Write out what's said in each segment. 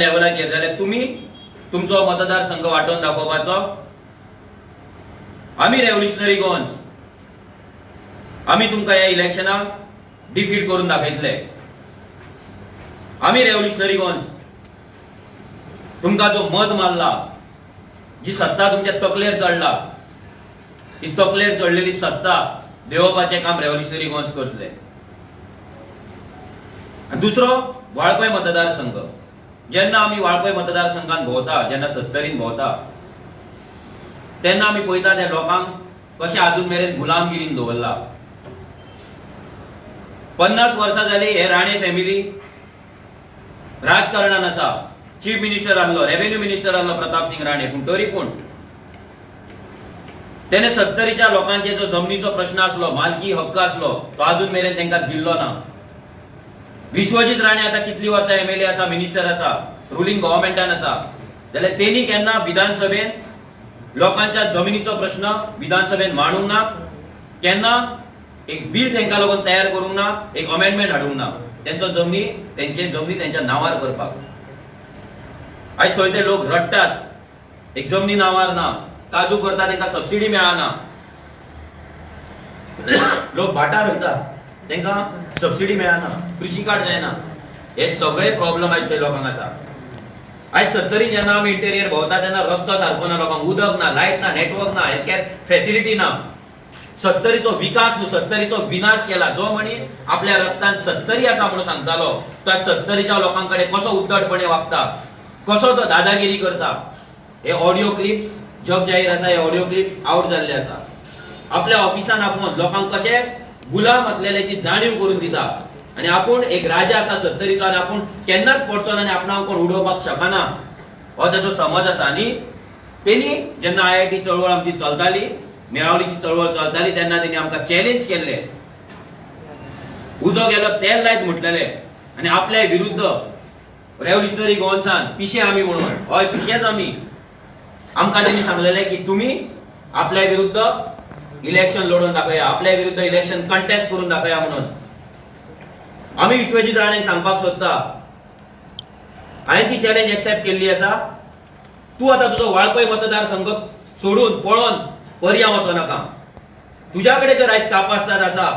लेवलाचेर जाल्यार तुम्ही तुमचो मतदारसंघ वांटून दाखोवपाचो. आमी रेव्होल्युशनरी गोवन्स आमी तुमकां ह्या इलेक्शनाक डिफीट करून दाखयतले. आमी रेव्होल्युशनरी गोवन्स तुमकां जो मत मारला, जी सत्ता तुमच्या तकलेर चडला, ही तकलेर चडलेली सत्ता देंवोवपाचें काम रेव्होल्युशनरी गोवन्स करतले. दुसरो वाळपय मतदारसंघ. जेन्ना आमी वाळपय मतदारसंघात भोंवता, जेन्ना 70रीन भोंवता, तेन्ना आमी पळयता त्या लोकांक कशें आजून मेरेन गुलामगिरीन दवरला. 50 वर्सां जाली हे राणे फॅमिली राजकारणान आसा. चीफ मिनिस्टर आहलो, रेव्हेन्यू मिनिस्टर आहलो प्रताप सिंग राणे, पूण तरी पूण तेणे 70च्या लोकांचे जो जमनीचो प्रश्न आसलो, मालकी हक्क आसलो, तो आजून मेरेन तांकां दिल्लो ना. विश्वजीत राणे आता कितली वर्सां एमएलए आसा, मिनिस्टर आसा, रुलिंग गव्हर्नमेंटान आसा, जाल्यार तेणी केन्ना विधानसभेन लोकांच्या जमिनीचो प्रश्न विधानसभेन मांडूंक ना. केन्ना एक बिल तांकां लागून तयार करूंक ना, एक अमेंडमेंट हाडूंक ना तेंचो जमनी तेंच्या नांवार करपाक. आयज थंय ते लोक रडटात, एक जमनी नांवार ना, काजू करता तांकां सबसिडी मेळना, लोक भाटार वयता तांकां सबसिडी मेळना, कृषी कार्ड जायना. हे सगळे प्रॉब्लेम आयज ते लोकांक आसा. आयज 70 जेन्ना आमी इंटेरियर भोंवता तेन्ना रस्तो सारको ना, लोकांक उदक ना, लायट ना, नेटवर्क ना, हेल्थ केअर फॅसिलिटी ना. 70रीचो विकास न्हू, 70रीचो विनाश केला. जो मनीस आपल्या रक्तान 70 आसा म्हणून सांगतालो, तो 70च्या लोकांकडे कसो उद्धटपणे वागता, कसो तो दादागिरी करता. हे ऑडिओ क्लिप्स जग जाहीर आसा, हे ऑडिओ क्लिप्स आउट जाल्ले आसा. आपल्या ऑफिसान आपूण लोकांक कशे गुलाम असलेल्याची जाणीव करून दिता. आणि आपूण एक राजा आसा 70रीचो, आनी आपूण केन्नाच पडचो ना आनी आपणाक कोण उडोवपाक शकना, हो ताचो समज आसा. आनी तेणी जेन्ना आयआयटी चळवळ आमची चलताली, मेळावळीची चळवळ चलताली, तेन्ना तेणी आमकां चॅलेंज केल्ले. उजो गेलो तेल लायत म्हटलेले, आनी आपल्या विरुद्ध रेव्होल्युशनरी गोवन्सान पिशे आमी म्हणून, हय पिशेच आमी. आमकां तेणी सांगलेले की तुमी आपल्या विरुद्ध इलेक्शन लढून दाखया, आपल्या विरुद्ध इलेक्शन कंटेस्ट करून दाखया म्हणून. आमी विश्वजीत राणेक सांगपाक सोदता, हांवें ती चॅलेंज एक्सेप्ट केल्ली आसा. तूं आतां तुजो वाळपय मतदारसंघ सोडून पळोवन पर्या वचो नाका. तुज्या कडेन जर आयज कापास्ताद आसा,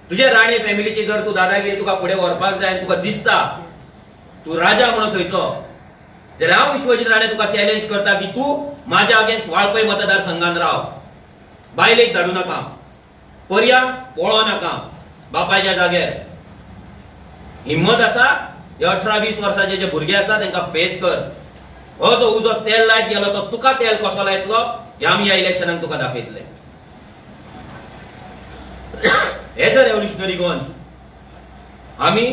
तुजे राणे फॅमिलीची जर तूं दादागिरी तुका फुडें व्हरपाक जाय, तुका दिसता तूं राजा म्हणून थंयचो, जाल्यार हांव विश्वजीत राणे तुका चॅलेंज करता की तूं म्हाज्या अगेन्स्ट वाळपय मतदारसंघात राव. बायलेक धाडू नाका, पर्या पळो नाका, बापायच्या जाग्यार. हिम्मत आसा, हे 18-20 वर्साचे जे भुरगे आसा तांकां फेस कर. हो जो उजो तेल लायत गेलो, तो तुका तेल कसो लायतलो हे आमी ह्या इलेक्शनाक तुका दाखयतले. एज अ रेव्होल्युशनरी गोवन्स आमी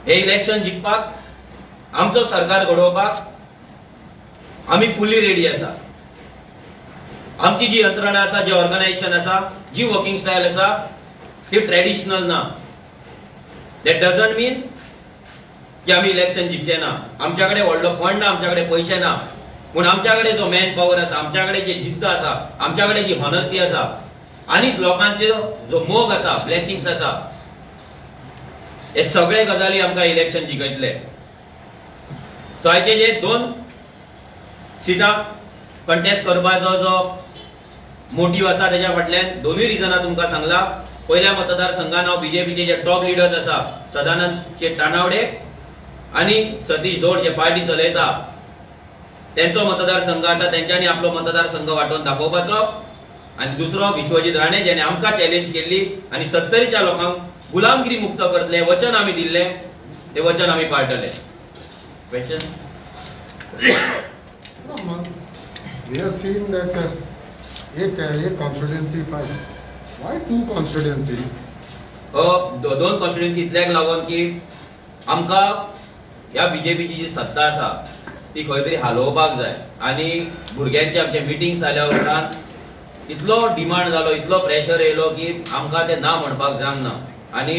हे इलेक्शन जिखपाक, आमचो सरकार घडोवपाक आमी फुल्ली रेडी आसा. आमची जी यंत्रणा आसा, जे ऑर्गनायझेशन आसा, जी वर्किंग स्टायल आसा, ती ट्रेडिशनल ना. दॅट डजंट मीन की आमी इलेक्शन जिखचे ना. आमच्या कडेन व्हडलो फंड ना, आमच्या कडेन पयशे ना, पूण आमच्या कडेन जो मॅन पॉवर आसा, आमच्या कडेन जी जिद्द आसा, आमच्या कडेन जी हॉनेस्टी आसा, आनी लोकांचो जो मोग आसा, ब्लेसिंग्स आसा, हे सगळे गजाली आमकां इलेक्शन जिखयतले. सो हाचे जे 2 सिटां कंटेस्ट करपाचो जो मोटीव आसा, तेच्या फाटल्यान दोनूय रिजनां तुमकां सांगला. पयल्या मतदारसंघान हांव बीजेपीचे जे टॉप लिडर्स आसा, सदानंद शेट तानावडे आनी सतीश धोड, जे पार्टी चलयता, तेंचो मतदारसंघ आसा, तेंच्यांनी आपलो मतदारसंघ वांटून दाखोवपाचो. आनी दुसरो विश्वजीत राणे, जेणे आमकां चॅलेंज केल्ली आनी 70च्या लोकांक गुलामगिरी मुक्त करतले वचन आमी दिल्ले, ते वचन आमी पाळटले. Question? We have seen that एक constituency fight. Why 2 constituency? दोन कॉन्स्टिट्युएन्सी इतल्याक लागून की आमकां ह्या बीजेपीची जी सत्ता आसा ती खंय तरी हालोवपाक जाय. आनी भुरग्यांचे आमचे मिटिंग्स जाल्या उपरांत इतलो डिमांड जालो, इतलो प्रेशर येयलो की आमकां ते ना म्हणपाक जावंक ना. आनी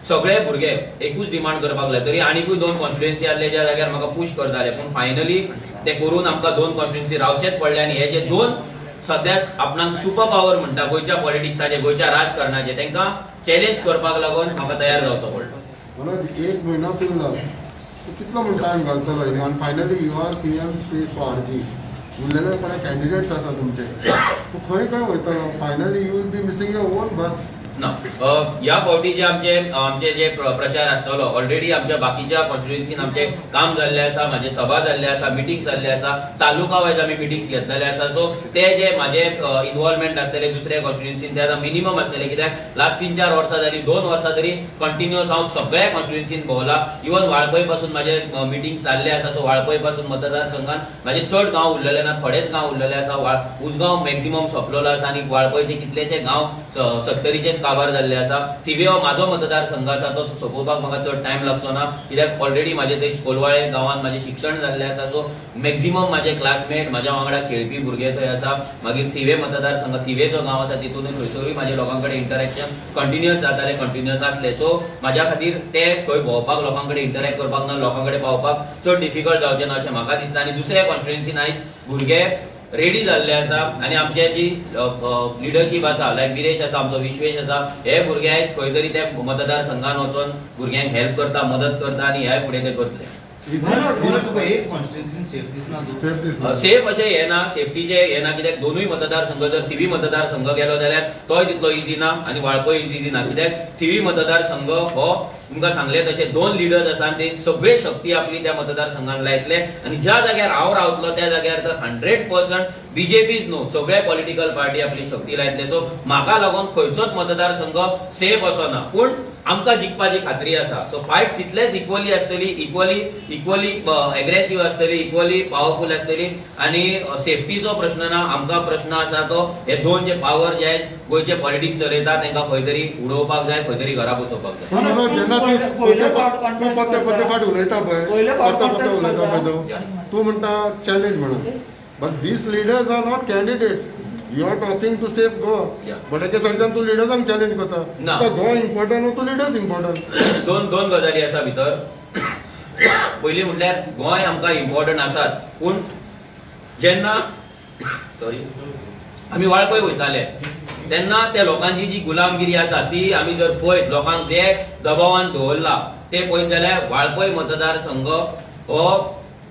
सगळे भुरगे एकूच डिमांड करपाक लागले. तरी आनीकूय 2 कॉन्स्टिट्युएन्सी आसले ज्या जाग्यार म्हाका पुश करताले, पूण फायनली ते करून आमकां 2 कॉन्स्टिट्युएन्सी रावचेच पडले. आनी हे जे 2 सध्या आपणाक सुपर पॉवर म्हणटा गोंयच्या पॉलिटिक्साचे, गोंयच्या राजकारणाचे, तांकां चॅलेंज करपाक लागून म्हाका तयार जावचो पडलो. मनोज 1 महिना सुरू जाला कितलो म्हण टायम घालतलो न्ही आनी finally you are CM space for RG उरलेले कोणा कॅन्डिडेट्स आसा तुमचे तूं खंय खंय वयतलो finally you will be missing your own bus ना या फावटी जे आमचे जे प्रचार आसतलो ऑलरेडी आमच्या बाकीच्या कॉन्स्टिट्युएन्सीन आमचे काम जाल्ले आसा माझे सभा जाल्ले आसा मिटिंग्स जाल्ले आसा तालुका वायज आमी मिटिंग्स घेतलेले आसा सो ते जे माझे इन्वॉल्वमेंट आसतले दुसऱ्या कॉन्स्टिट्युएन्सीन ते आतां मिनिमम आसतले कित्याक लास्ट 3-4 वर्सां जाली 2 वर्सां तरी कंटिन्युअस हांव सगळ्या कॉन्स्टिट्युएन्सीन भोंवला इवन वाळपय पासून माझे मिटिंग्स जाल्ले आसा सो वाळपय पासून मतदारसंघात माझे चड गांव उरलेले ना थोडेच गांव उरलेले आसा उसगांव मॅक्झिमम सोंपलेलो आसा आनी वाळपयचे कितलेशे गांव 70चे काबार जाल्ले आसा थिवे हो माझो मतदारसंघ आसा तो सोंपोवपाक म्हाका चड टायम लागचो ना कित्याक ऑलरेडी माझे थंय कोलवाळे गांवांत माझे शिक्षण जाल्ले आसा सो मॅक्झिमम माझे क्लासमेट माझ्या वांगडा खेळपी भुरगे थंय आसा मागीर थिवे मतदारसंघ थिवे जो गांव आसा तितूनय थंयसरूय माझे लोकां कडेन इंटरॅक्शन कंटिन्युअस जाताले कंटिन्युअस आसले सो म्हाज्या खातीर ते थंय भोंवपाक लोकां कडेन इंटरॅक्ट करपाक ना लोकां कडेन पावपाक चड डिफिकल्ट जावचें ना अशें म्हाका दिसता आनी दुसऱ्या कॉन्स्टिट्युएन्सीन आयज भुरगे रेडी जाल्ले आसा आनी आमचे जी लिडरशीप आसा लायक विरेश आसा आमचो विश्वेश आसा हे भुरगे आयज खंय तरी ते मतदारसंघान वचून भुरग्यांक हेल्प करता मदत करता आनी ह्या फुडें ते करतले सेफ अशें हे ना सेफ्टीचे हे ना कित्याक दोनूय मतदारसंघ जर थिवी मतदारसंघ गेलो जाल्यार तोय तितलो इजी ना आनी वाळपय इजी ना कित्याक थिवी मतदारसंघ हो तुमकां सांगले तशे 2 लिडर्स आसा आनी ते सगळे शक्ती आपली त्या मतदारसंघान लायतले आनी ज्या जाग्यार हांव रावतलो त्या जाग्यार तर 100% बीजेपीच न्हू सगळे पॉलिटिकल पार्टी आपली शक्ती लायतले सो म्हाका लागून खंयचोच मतदारसंघ सेफ असो ना पूण आमकां जिखपाची खात्री आसा सो फायट तितलेच इक्वली आसतली इक्वली एग्रेसिव्ह आसतली इक्वली पॉवरफुल आसतली आनी सेफ्टीचो प्रश्न ना आमकां प्रश्न आसा तो हे दोन जे पावर जे गोंयचे पॉलिटिक्स चलयता तांकां खंय तरी उडोवपाक जाय खंय तरी घरा बसोवपाक जाय जेन्ना तूं पत्ते फाट उलयता पळय पत्ते उलयता पळय तूं म्हणटा चॅलेंज म्हणून but these leaders are not candidates you are talking to save Goa but हेच्या सायडीच्यान तूं लिडर्सांक चॅलेंज करता गोवा इम्पॉर्टंट तूं लिडर्स इम्पॉर्टंट दोन गजाली आसा भितर पयली म्हटल्यार गोंय आमकां इम्पॉर्टंट आसात पूण जेन्ना आमी वाळपय वयताले तेन्ना त्या लोकांची जी गुलामगिरी आसा ती आमी जर पळयत लोकांक जे दबावान दवरला ते पळयत जाल्यार वाळपय मतदारसंघ हो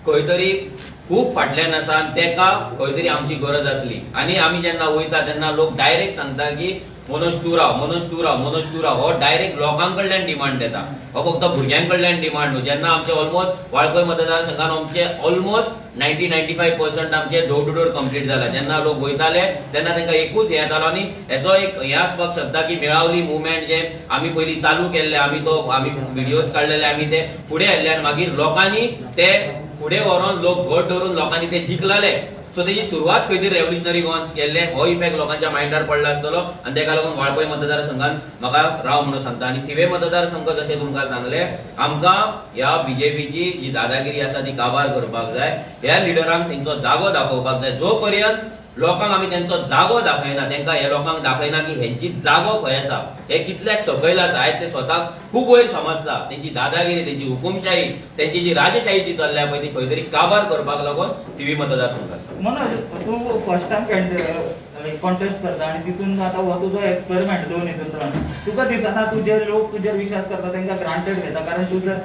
खंय तरी खूब फाटल्यान आसा आनी तेका खंय तरी आमची गरज आसली आनी आमी जेन्ना वयता तेन्ना लोक डायरेक्ट सांगता की मनोज तूं राव हो डायरेक्ट लोकांकडल्यान डिमांड देता हो फक्त भुरग्यांकडल्यान डिमांड न्हू जेन्ना आमचे ऑलमोस्ट वाळपय मतदारसंघान आमचे ऑलमोस्ट 90-95% आमचे डोर टू डोर कंप्लीट जाला जेन्ना लोक वयताले तेन्ना तांकां एकूच हे येतालो आनी हेचो एक हे आसपाक शकता की मेळावली मुवमेंट जे आमी पयलीं चालू केल्ले आमी व्हिडिओज काडलेले आमी ते फुडें हाडले आनी मागीर लोकांनी ते फुडें व्हरोन लोक घट धरून लोकांनी ते जिखलाले सो तेजी सुरवात खंय तरी रेव्होल्युशनरी गोवांत केल्ले हो इफेक्ट लोकांच्या मायंडार पडला आसतलो आनी तेका लागून वाळपय मतदारसंघान म्हाका राव म्हणून सांगता आनी थिवे मतदारसंघ जशें तुमकां सांगले आमकां ह्या बीजेपीची जी दादागिरी आसा ती काबार करपाक जाय ह्या लिडरांक तेंचो जागो दाखोवपाक जाय जो पर्यंत लोकांक आमी तेंचो जागो दाखयना तेंकां हे लोकांक दाखयना की हेंची जागो खंय आसा हे कितले सकयल आसा आयज ते स्वताक खूब वयर समजता तेंची दादागिरी तेंची हुकुमशाही तेंची जी राजशाही जी चल्ल्या पळय ती खंय तरी काबार करपाक लागून थिवी मतदारसंघ आसा मनोज तूं फर्स्ट टाइम कॉन्टेस्ट करता आनी तितून आतां हो तुजो एक्सपेरिमेंट दोन हितून रावन तुका दिसना तुजे लोक तुजेर विश्वास करता तांकां ग्रांटेड घेता कारण तूं जर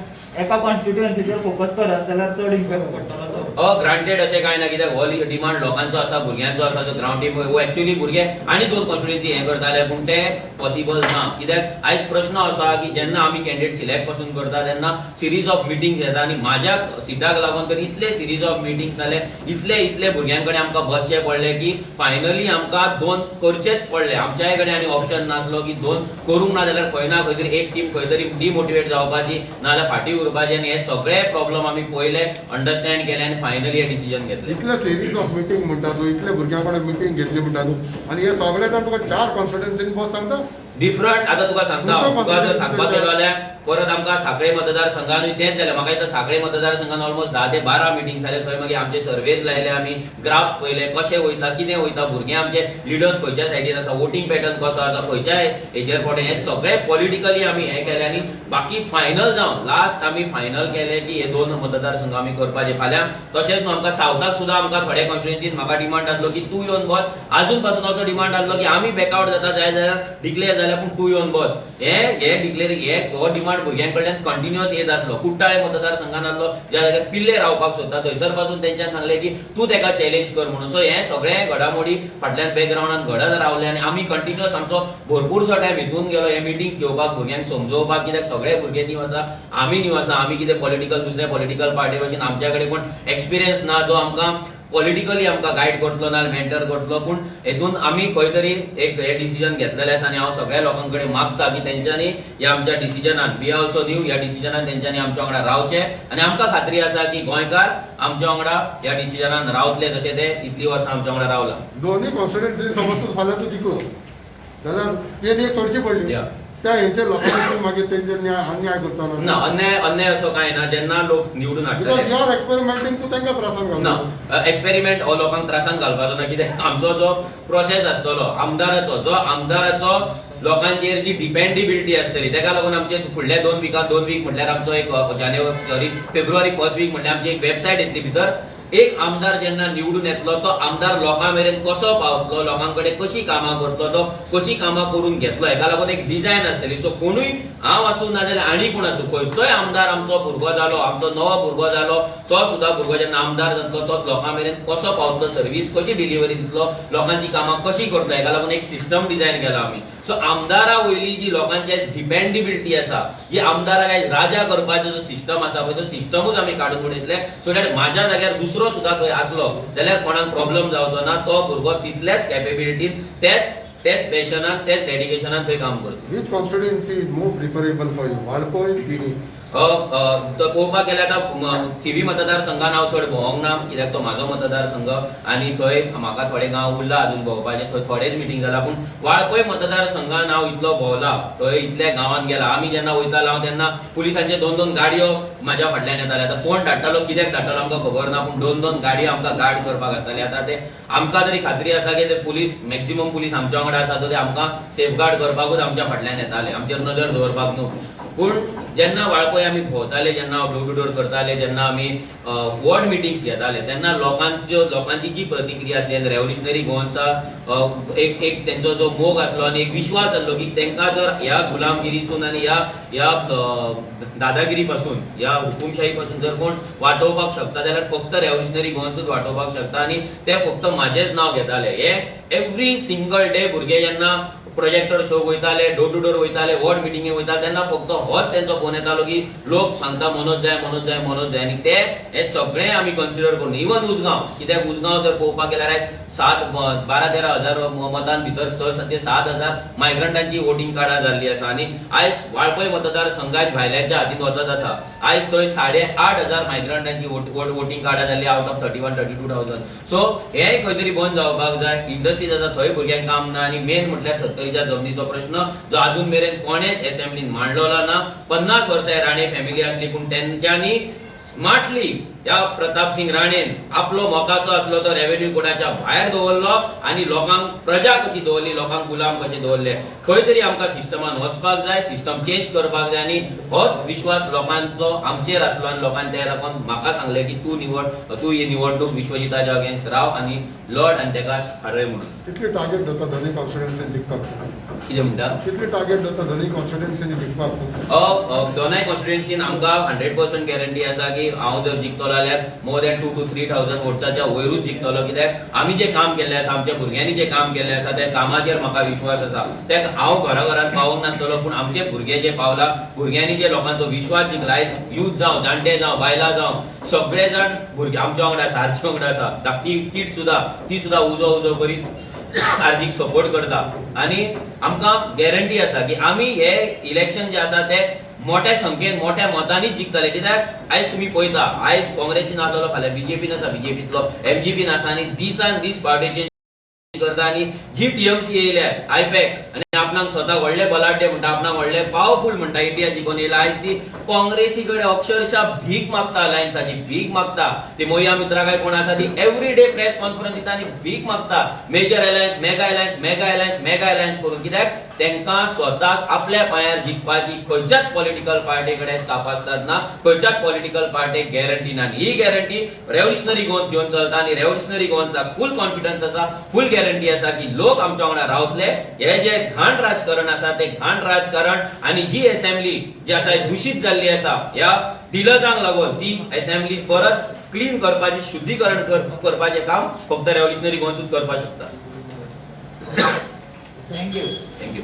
एका कॉन्स्टिट्युएन्सीचेर फोकस करत जाल्यार चड इम्पॅक्ट पडटलो तो ग्रांटेड अशें कांय ना कित्याक हो डिमांड लोकांचो आसा भुरग्यांचो आसा जो ग्राउंड टीम वो एक्चुअली भुरगे आनी दोन कॉन्स्टिट्युएन्सी हे करताले पूण ते पॉसिबल ना कित्याक आयज प्रश्न असो आसा की जेन्ना आमी कॅन्डिडेट सिलेक्ट पासून करता तेन्ना सिरीज ऑफ मिटिंग्स येता आनी म्हाज्या सिटाक लागून तर इतले सिरीज ऑफ मिटिंग्स जाले इतले भुरग्यां कडेन आमकां बसचें पडलें की फायनली आमकां दोन करचेच पडले आमच्याय कडेन आनी ऑप्शन नासलो की दोन करूंक ना जाल्यार खंय ना खंय तरी एक टीम खंय तरी डिमोटिवेट जावपाची नाजाल्यार फाटीं उरपाची आनी हे सगळे प्रॉब्लेम आमी पयले अंडरस्टँड केले आनी फायनली हे डिसिजन घेतले इतले सिरीज ऑफ मिटींग म्हणटा तूं इतले भुरग्यां कडेन मिटींग घेतली म्हणटा तूं आनी हे सगळे तर तुका 4 कॉन्स्टिट्युएन्सीन बस सांगता डिफरंट आता तुका सांगता तुका जर सांगपाक गेलो जाल्यार परत आमकां सांखळे मतदारसंघानूय तेंच जालें म्हाका दिसता सांखळे मतदारसंघान ऑलमोस्ट 10 ते 12 मिटींग जाले थंय मागीर आमचे सर्वेज लायले आमी ग्राफ्स पयले कशें वयता कितें वयता भुरगे आमचे लिडर्स खंयच्या सायडीन आसा वोटिंग पॅटर्न कसो आसा खंयच्या हेचेर पडे हे सगळे पॉलिटिकली आमी हे केले आनी बाकी फायनल जावन लास्ट आमी फायनल केले की हे दोन मतदारसंघ आमी करपाचे फाल्यां तशेंच न्हू आमकां सावथाक सुद्दां आमकां थोडे कॉन्स्टिट्युएन्सीन म्हाका डिमांड आसलो की तूं येवन बस अजून पासून असो डिमांड आसलो की आमी बॅकआउट जाता जाय जाल्यार डिक्लेअर जाल्यार पूण तूं येवन बस हे डिक्लेअर हे हो डिमांड डिमांड भुरग्यांकडल्यान कंटिन्युअस येत आसलो. कुट्टाळे मतदारसंघान आसलो ज्या जाग्यार पिल्ले रावपाक सोदता थंयसर पासून तेंच्यान सांगलें की तूं तेका चॅलेंज कर म्हणून. सो हे सगळे घडामोडी फाटल्यान बॅकग्राउंडान घडत रावले आनी आमी कंटिन्युअस आमचो भरपूरसो टायम हितून गेलो हे मिटिंग्स घेवपाक भुरग्यांक समजोवपाक. कित्याक सगळे भुरगे न्यू आसा, आमी न्यू आसा, आमी कितें पॉलिटिकल दुसऱ्या पॉलिटिकल पार्टी भशेन आमच्या कडेन कोण एक्सपिरियन्स ना जो आमकां पॉलिटिकली आमकां गायड करतलो ना मेंटर करतलो. पूण हेतून आमी खंय तरी एक हे डिसिजन घेतलेलें आसा आनी हांव सगळ्या लोकां कडेन मागता की तेंच्यांनी ह्या आमच्या डिसिजनान वी ऑल्सो न्यू ह्या डिसिजनान तेंच्यांनी आमच्या वांगडा रावचें आनी आमकां खात्री आसा की गोंयकार आमच्या वांगडा ह्या डिसिजनान रावतले जशें ते इतलीं वर्सां आमच्या वांगडा रावला. दोन्ही कॉन्स्टिट्युएन्सी समज तूं फाल्यां तूं जिखलो जाल्यार तेणी एक सोडची पडली. Yeah. त्या हेंचे लोकांनी मागीर तेंचेर अन्याय करता ना अन्याय असो कांय ना. जेन्ना लोक निवडून बिकॉज हाडटले युआर एक्सपेरिमेंटींग तूं तांकां त्रासान घालता. ना एक्सपेरिमेंट हो लोकांक त्रासान घालपाचो ना. कित्याक आमचो जो प्रोसेस आसतलो आमदाराचो लोकांचेर जी डिपेंडेबिलिटी आसतली तेका लागून आमचे फुडल्या 2 वीक म्हटल्यार आमचो एक फेब्रुवारी 1st वीक म्हटल्यार आमची एक वेबसायट येतली भितर. एक आमदार जेन्ना निवडून येतलो तो आमदार लोकां मेरेन कसो पावतलो, लोकां कडेन कशी कामां करतलो, तो कशी कामां करून घेतलो हेका लागून एक डिझायन आसतली. सो कोणूय हांव आसूं ना जाल्यार आनी कोण आसूं खंयचोय आमदार आमचो भुरगो जालो, आमचो नवो भुरगो जालो, तो सुद्धा भुरगो जेन्ना आमदार जातलो तो लोकां मेरेन कसो पावतलो, सर्व्हिस कशी डिलिव्हरी दितलो, लोकांची कामां कशी करतलो हेका लागून एक सिस्टम डिझायन केला आमी. सो आमदारा वयली जी लोकांची डिपेंडेबिलिटी आसा, जी आमदाराक आयज राजा करपाचो जो सिस्टम आसा पळय तो सिस्टमूच आमी काडून उडयतले. सो दॅट म्हाज्या जाग्यार दुसरो सुद्धा थंय आसलो जाल्यार कोणाक प्रॉब्लेम जावचो ना. तो भुरगो तितल्याच कॅपेबिलिटीन तेच पॅशनान तेच डेडिकेशनान थंय काम करता. Which constituency is more preferable for you, Valpoi की पळोवपाक गेल्यार आतां थिवी मतदारसंघान हांव चड भोंवोंक ना कित्याक तो म्हाजो मतदारसंघ आनी थंय म्हाका थोडे गांव उरला अजून भोंवपाचे, थंय थोडेच मिटींग जाला. पूण वाळपय मतदारसंघान हांव इतलो भोंवला, थंय इतल्या गांवांत गेला. आमी जेन्ना वयतालो हांव तेन्ना पुलिसांचे 2 गाडयो म्हाज्या फाटल्यान येताले. आतां कोण धाडटालो कित्याक धाडटालो आमकां खबर ना, पूण 2 गाडयो आमकां गार्ड करपाक आसताले. आतां ते आमकां तरी खात्री आसा की ते पुलीस मॅक्झिमम पुलीस आमच्या वांगडा आसा, ते आमकां सेफगार्ड करपाकूच आमच्या फाटल्यान येताले, आमचेर नजर दवरपाक न्हू. पूण जेन्ना वाळपय आमी भोंवताले, जेन्ना डोर टू डोर करताले, जेन्ना आमी वॉर्ड मिटिंग्स घेताले तेन्ना लोकांची जी प्रतिक्रिया आसली आनी रेव्होल्युशनरी गोवन्सा एक तेंचो जो मोग आसलो आनी एक विश्वास आसलो की तेंकां जर ह्या गुलामगिरीसून आनी ह्या दादागिरी पासून ह्या हुकुमशाही पासून जर कोण वाटोवपाक शकता जाल्यार फक्त रेव्होल्युशनरी गोवन्सूच वाटोवपाक शकता. आनी ते फक्त म्हाजेच नांव घेताले. हे एवरी सिंगल डे भुरगे जेन्ना प्रोजेक्टर शो वयताले, डोर टू डोर वयताले, वॉर्ड मिटिंगे वयताले तेन्ना फक्त होच तेंचो फोन येतालो की लोक सांगता मनोज जाय आनी ते हे सगळे आमी कन्सिडर करून इवन उजगांव, कित्याक उजगांव जर पळोवपाक गेल्यार 12-13 हजार मतां भितर 6 ते 7 हजार मायग्रंटांची वोटिंग कार्डां जाल्ली आसा. आनी आयज वाळपय मतदारसंघाच भायल्याच्या हातीन वचत आसा. आयज थंय 8,500 मायग्रंटांची वोटिंग कार्डां जाल्ली आउट ऑफ 31-32,000. सो हेय खंय तरी बंद जावपाक जाय. इंडस्ट्रीज आसा थंय भुरग्यांक काम ना आनी मेन म्हटल्यार 70च्या जमनीचो प्रश्न जो अजून मेरेन कोणेच असेंब्लीन मांडलेला ना. 50 वर्सां राणे फॅमिली आसली पूण तेंच्यांनी स्मार्टली त्या प्रताप सिंग राणेन आपलो मोकाचो आसलो तो रेव्हेन्यू कोडाच्या भायर दवरलो आनी लोकांक प्रजा कशी दवरली, लोकांक गुलाम कशे दवरले. खंय तरी आमकां सिस्टमान वचपाक जाय, सिस्टम चेंज करपाक जाय आनी होच विश्वास लोकांचो आमचेर आसलो आनी लोकांनी त्या लागून म्हाका सांगले की तूं ही निवडणूक विश्वजिताच्या अगेन्स्ट राव आनी लढ आनी तेका हारय म्हणून. कितली टार्गेट दवरता दोनूय कॉन्स्टिट्युएन्सीन जिखपाक? कितें म्हणटा? कितली टार्गेट दवरता दोनूय कॉन्स्टिट्युएन्सीन जिखपाक? दोनाय कॉन्स्टिट्युएन्सीन आमकां 100% गॅरंटी आसा की हांव जर जिखतलो जाल्यार मोर दॅन 2,000 to 3,000 वोट्साच्या वयरूच जिखतलो. कित्याक आमी जे काम केल्लें आसा, आमच्या भुरग्यांनी जे काम केल्लें आसा त्या कामाचेर म्हाका विश्वास आसा. तेका हांव घराघरांत पावोंक नासतलो पूण आमचे भुरगे जे पावला, भुरग्यांनी जे लोकांचो विश्वास जिखला, आयज यूथ जावं, जाणटे जावं, बायलां जावं, सगळे जाण भुरगे आमच्या वांगडा सारचे वांगडा आसा. धाकटी किड सुद्धा ती सुद्धा उजो करीत आर्थिक सपोर्ट करता. आनी आमकां गॅरंटी आसा की आमी हे इलेक्शन जे आसा ते मोठ्या संख्येन मोठ्या मतांनी जिखतले. कित्याक आयज तुम्ही पळयता आयज काँग्रेसीन आसलो, फाल्यां बीजेपीन आसा, बीजेपीतलो एमजीपीन आसा आनी दिसान दीस पार्टीचे करता. आनी जी टीएमसी येयल्या आयपॅक आनी आपणाक स्वता व्हडले बलाढ्य म्हणटा, आपणाक व्हडले पावरफुल म्हणटा, इंडिया जिखून येयला. आयज ती काँग्रेसी कडेन अक्षरशः भीक मागता, अलायन्साची भीक मागता. ती मोया मित्रा काय कोण आसा ती एवरी डे प्रेस कॉन्फरन्स दिता आनी भीक मागता. मेजर अलायन्स, मेगा अलायन्स करून. कित्याक तेंकां स्वताक आपल्या पांयार जिखपाची खंयच्याच पॉलिटिकल पार्टी कडेन तापासतात ना, खंयच्याच पॉलिटिकल पार्टीक गॅरंटी ना. ही गॅरंटी रेव्होल्युशनरी गोवन्स घेवन चलता आनी रेव्होल्युशनरी गोवन्साक फूल कॉन्फिडन्स आसा, फूल गॅरंटी आसा की लोक आमच्या वांगडा रावतले. हे जे घाण राजकारण आसा ते घाण राजकारण आणि जी असेंब्ली जी आसा दूषित जाल्ली आसा ह्या डिलर्जांक लागून ती असेंब्ली परत क्लीन करपाची शुद्धीकरण करपाचे काम फक्त रेव्होल्युशनरी गोंसूच करपाक शकता. थँक्यू. थँक्यू.